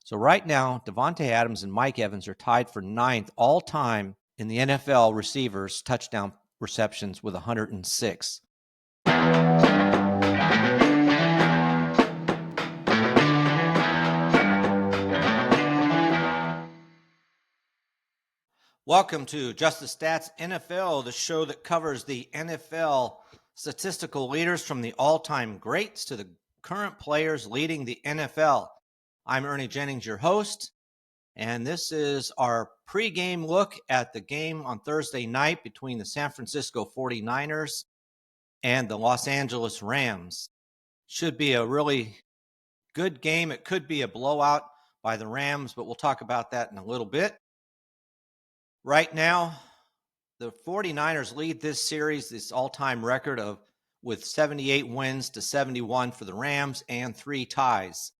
So right now, Davante Adams and Mike Evans are tied for 9th all-time in the NFL receivers touchdown receptions with 106. Welcome to Just the Stats NFL, the show that covers the NFL statistical leaders from the all-time greats to the current players leading the NFL. I'm Ernie Jennings, your host, and this is our pregame look at the game on Thursday night between the San Francisco 49ers and the Los Angeles Rams. Should be a really good game. It could be a blowout by the Rams, but we'll talk about that in a little bit. Right now, the 49ers lead this series, this all-time record with 78 wins to 71 for the Rams and 3 ties.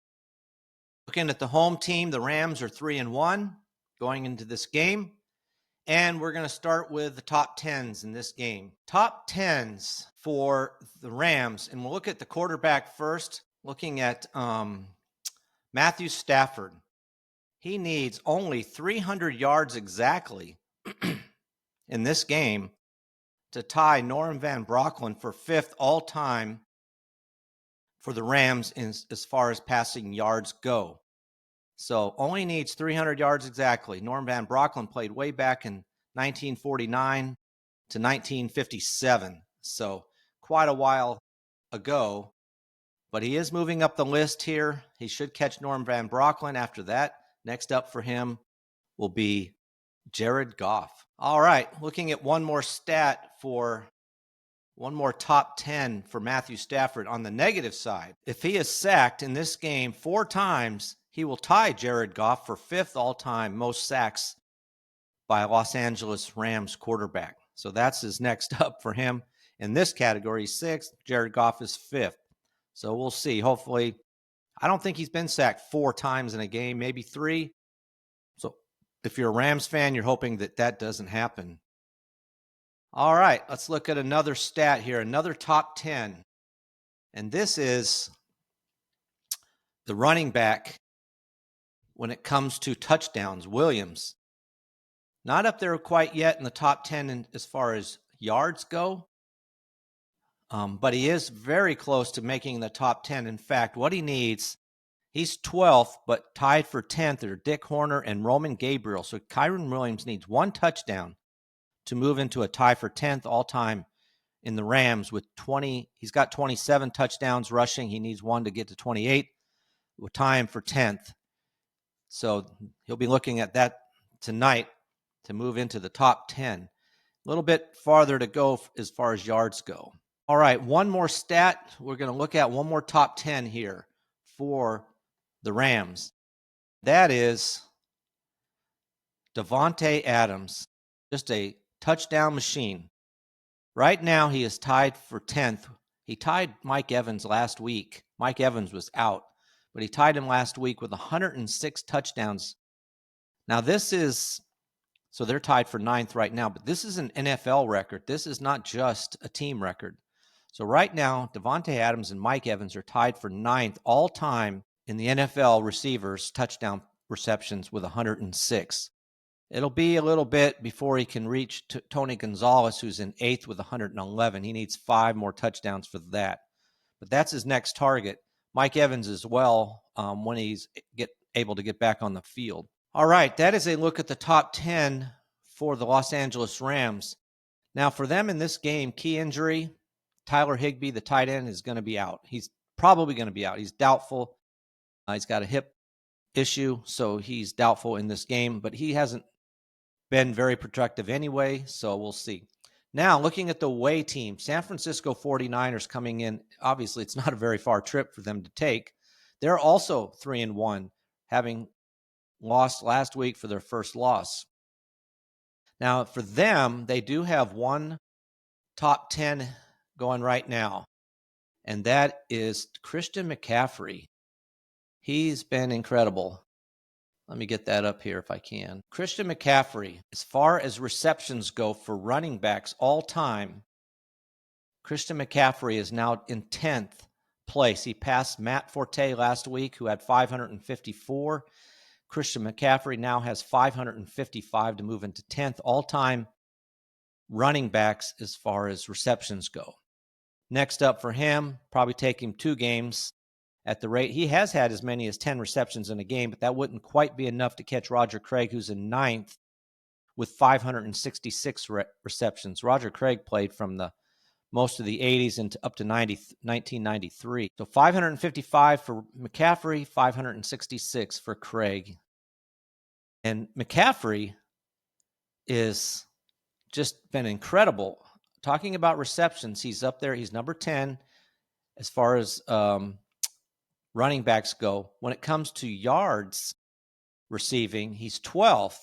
Looking at the home team, the Rams are 3-1 going into this game. And we're going to start with the top 10s in this game. Top 10s for the Rams. And we'll look at the quarterback first, looking at Matthew Stafford. He needs only 300 yards exactly in this game to tie Norm Van Brocklin for 5th all-time for the Rams as far as passing yards go. So only needs 300 yards exactly. Norm Van Brocklin played way back in 1949 to 1957. So quite a while ago. But he is moving up the list here. He should catch Norm Van Brocklin after that. Next up for him will be Jared Goff. All right, looking at one more top 10 for Matthew Stafford on the negative side. If he is sacked in this game 4 times, he will tie Jared Goff for 5th all-time most sacks by a Los Angeles Rams quarterback. So that's his next up for him. In this category, 6th. Jared Goff is 5th. So we'll see. Hopefully, I don't think he's been sacked 4 times in a game, maybe 3. So if you're a Rams fan, you're hoping that doesn't happen. All right, let's look at another stat here, another top 10. And this is the running back when it comes to touchdowns, Williams. Not up there quite yet in the top 10 as far as yards go, but he is very close to making the top 10. In fact, what he needs, he's 12th, but tied for 10th are Dick Horner and Roman Gabriel. So Kyren Williams needs 1 touchdown to move into a tie for 10th all-time in the Rams with 20. He's got 27 touchdowns rushing. He needs 1 to get to 28. We'll tie him for 10th. So he'll be looking at that tonight to move into the top 10. A little bit farther to go as far as yards go. All right, one more stat. We're going to look at one more top 10 here for the Rams. That is Davante Adams, just a touchdown machine. Right now, he is tied for 10th. He tied Mike Evans last week. Mike Evans was out, but he tied him last week with 106 touchdowns. Now, so they're tied for 9th right now, but this is an NFL record. This is not just a team record. So right now, Davante Adams and Mike Evans are tied for 9th all-time in the NFL receivers touchdown receptions with 106. It'll be a little bit before he can reach Tony Gonzalez, who's in 8th with 111. He needs 5 more touchdowns for that. But that's his next target. Mike Evans as well when he's able to get back on the field. All right, that is a look at the top 10 for the Los Angeles Rams. Now, for them in this game, key injury, Tyler Higbee, the tight end, is going to be out. He's probably going to be out. He's doubtful. He's got a hip issue, so he's doubtful in this game, but he hasn't been very productive anyway, so we'll see. Now, looking at the away team, San Francisco 49ers coming in. Obviously, it's not a very far trip for them to take. They're also 3-1, having lost last week for their first loss. Now, for them, they do have one top 10 going right now, and that is Christian McCaffrey. He's been incredible. Let me get that up here if I can. Christian McCaffrey, as far as receptions go for running backs all time, Christian McCaffrey is now in 10th place. He passed Matt Forte last week, who had 554. Christian McCaffrey now has 555 to move into 10th all-time running backs as far as receptions go. Next up for him, probably take him 2 games at the rate. He has had as many as 10 receptions in a game, but that wouldn't quite be enough to catch Roger Craig, who's in 9th with 566 receptions. Roger Craig played from the most of the 80s and up to 1993. So 555 for McCaffrey, 566 for Craig. And McCaffrey is just been incredible. Talking about receptions, he's up there. He's number 10 as far as running backs go. When it comes to yards receiving, he's 12th,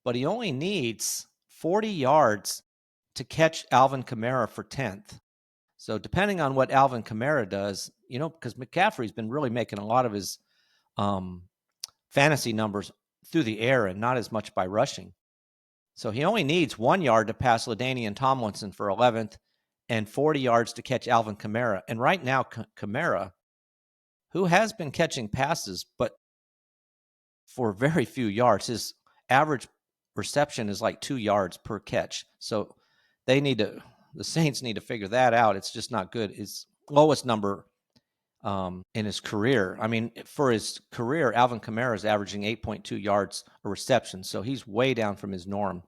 but he only needs 40 yards to catch Alvin Kamara for 10th. So depending on what Alvin Kamara does, because McCaffrey's been really making a lot of his fantasy numbers through the air and not as much by rushing. So he only needs 1 yard to pass LaDainian Tomlinson for 11th and 40 yards to catch Alvin Kamara. And right now, Kamara, who has been catching passes, but for very few yards, his average reception is like 2 yards per catch. So the Saints need to figure that out. It's just not good. His lowest number in his career. I mean, for his career, Alvin Kamara is averaging 8.2 yards a reception. So he's way down from his norm.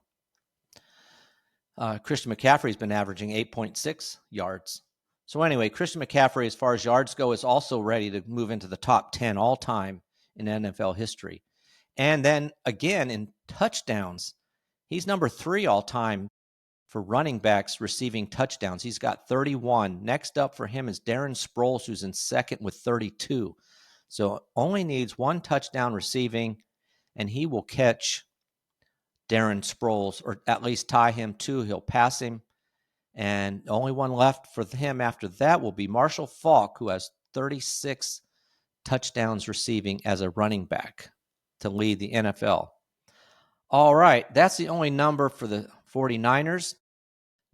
Christian McCaffrey's been averaging 8.6 yards. So anyway, Christian McCaffrey, as far as yards go, is also ready to move into the top 10 all time in NFL history. And then again, in touchdowns, he's number 3 all time for running backs receiving touchdowns. He's got 31. Next up for him is Darren Sproles, who's in second with 32. So only needs 1 touchdown receiving, and he will catch Darren Sproles, or at least tie him to. He'll pass him. And only one left for him after that will be Marshall Faulk, who has 36 touchdowns receiving as a running back to lead the NFL. All right, that's the only number for the 49ers.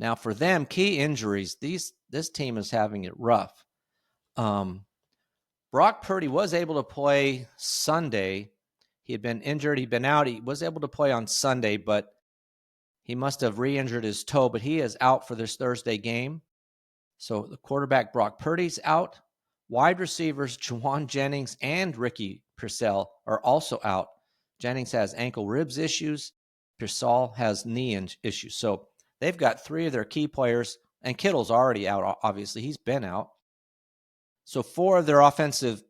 Now for them, key injuries. This team is having it rough. Brock Purdy was able to play Sunday. He had been injured. He'd been out. He was able to play on Sunday, but he must have re-injured his toe. But he is out for this Thursday game. So the quarterback, Brock Purdy's out. Wide receivers, Juwan Jennings and Ricky Purcell are also out. Jennings has ankle ribs issues. Purcell has knee issues. So they've got 3 of their key players, and Kittle's already out, obviously. He's been out. So 4 of their offensive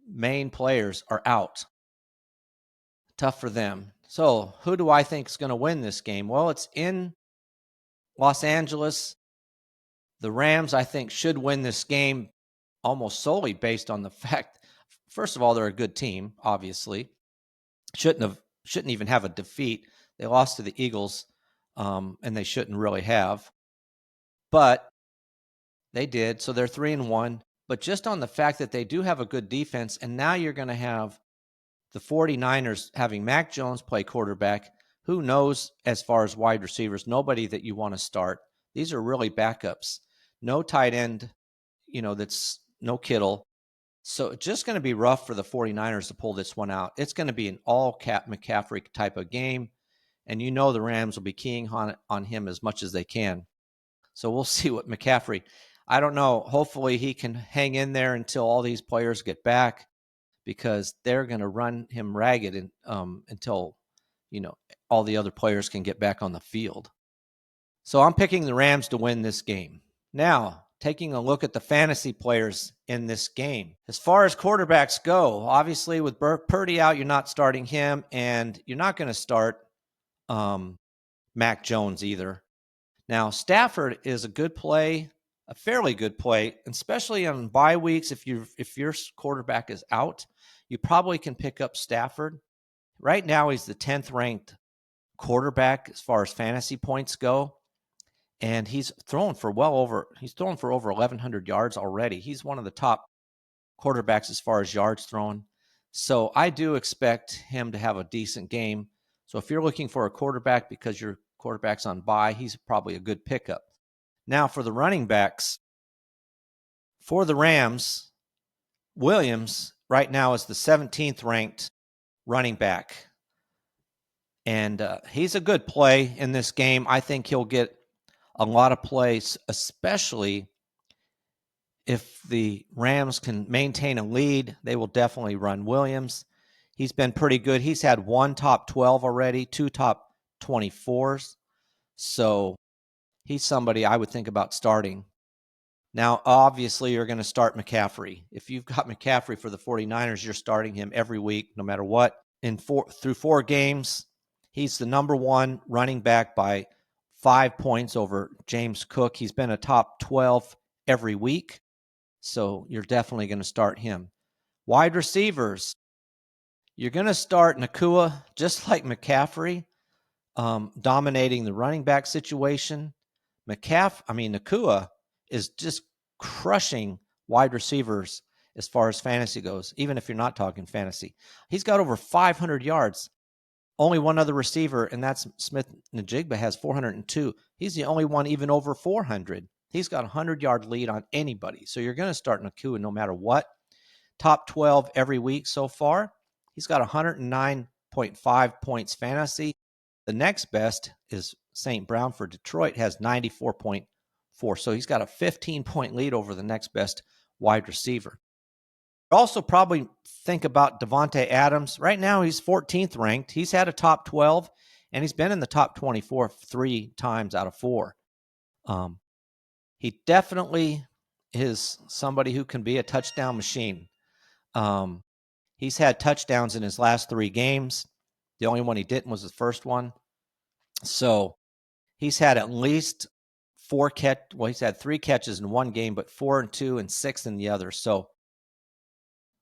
main players are out. Tough for them. So who do I think is going to win this game? Well, it's in Los Angeles. The Rams, I think, should win this game almost solely based on the fact, first of all, they're a good team, obviously. Shouldn't even have a defeat. They lost to the Eagles, and they shouldn't really have. But they did, so they're 3-1. But just on the fact that they do have a good defense, and now you're going to have the 49ers having Mac Jones play quarterback. Who knows as far as wide receivers? Nobody that you want to start. These are really backups. No tight end, that's no Kittle. So it's just going to be rough for the 49ers to pull this one out. It's going to be an all-cap McCaffrey type of game, and the Rams will be keying on him as much as they can. So we'll see what McCaffrey, I don't know. Hopefully he can hang in there until all these players get back, because they're going to run him ragged until, all the other players can get back on the field. So I'm picking the Rams to win this game. Now, taking a look at the fantasy players in this game. As far as quarterbacks go, obviously with Purdy out, you're not starting him, and you're not going to start Mac Jones either. Now, Stafford is a good play, a fairly good play, especially on bye weeks. If your quarterback is out, you probably can pick up Stafford. Right now, he's the 10th ranked quarterback as far as fantasy points go. And he's thrown for over 1,100 yards already. He's one of the top quarterbacks as far as yards thrown. So I do expect him to have a decent game. So if you're looking for a quarterback because your quarterback's on bye, he's probably a good pickup. Now for the running backs, for the Rams, Williams right now is the 17th ranked running back. And he's a good play in this game. I think he'll get a lot of plays, especially if the Rams can maintain a lead. They will definitely run Williams. He's been pretty good. He's had one top 12 already, two top 24s. So he's somebody I would think about starting. Now, obviously, you're going to start McCaffrey. If you've got McCaffrey for the 49ers, you're starting him every week, no matter what. Through 4 games, he's the number 1 running back by 5 points over James Cook. He's been a top 12 every week, so you're definitely going to start him. Wide receivers, you're going to start Nakua just like McCaffrey, dominating the running back situation. Nakua is just crushing wide receivers as far as fantasy goes, even if you're not talking fantasy. He's got over 500 yards. Only one other receiver, and that's Smith-Njigba, has 402. He's the only one even over 400. He's got a 100-yard lead on anybody. So you're going to start Nakua no matter what. Top 12 every week so far. He's got 109.5 points fantasy. The next best is St. Brown for Detroit, has 94.4. So he's got a 15-point lead over the next best wide receiver. Also probably think about Devontae Adams. Right now he's 14th ranked. He's had a top 12, and he's been in the top 24 3 times out of 4. He definitely is somebody who can be a touchdown machine. He's had touchdowns in his last 3 games. The only one he didn't was the first one. So he's had at least 4 he's had 3 catches in one game, but 4 in 2 and 6 in the other. So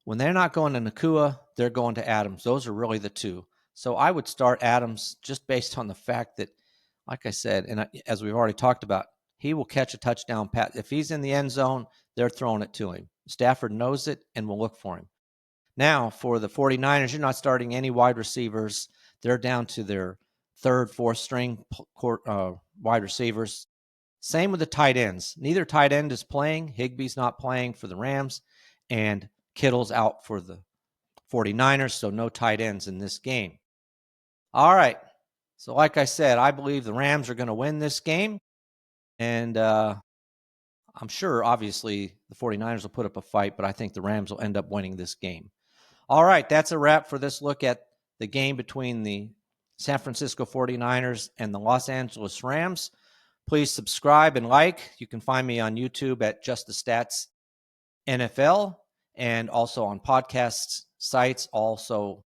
when they're not going to Nakua, they're going to Adams. Those are really the two. So I would start Adams just based on the fact that, like I said, and as we've already talked about, he will catch a touchdown pass. If he's in the end zone, they're throwing it to him. Stafford knows it and will look for him. Now, for the 49ers, you're not starting any wide receivers. They're down to their 3rd, 4th string wide receivers. Same with the tight ends. Neither tight end is playing. Higbee's not playing for the Rams, and Kittle's out for the 49ers, so no tight ends in this game. All right. So like I said, I believe the Rams are going to win this game, and I'm sure, obviously, the 49ers will put up a fight, but I think the Rams will end up winning this game. All right, that's a wrap for this look at the game between the San Francisco 49ers and the Los Angeles Rams. Please subscribe and like. You can find me on YouTube at Just the Stats NFL and also on podcast sites, also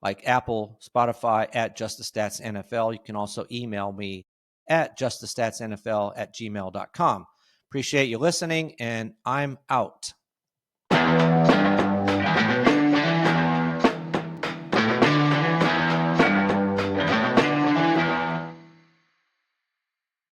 like Apple, Spotify at Just the Stats NFL. You can also email me at justthestatsnfl@gmail.com. Appreciate you listening, and I'm out.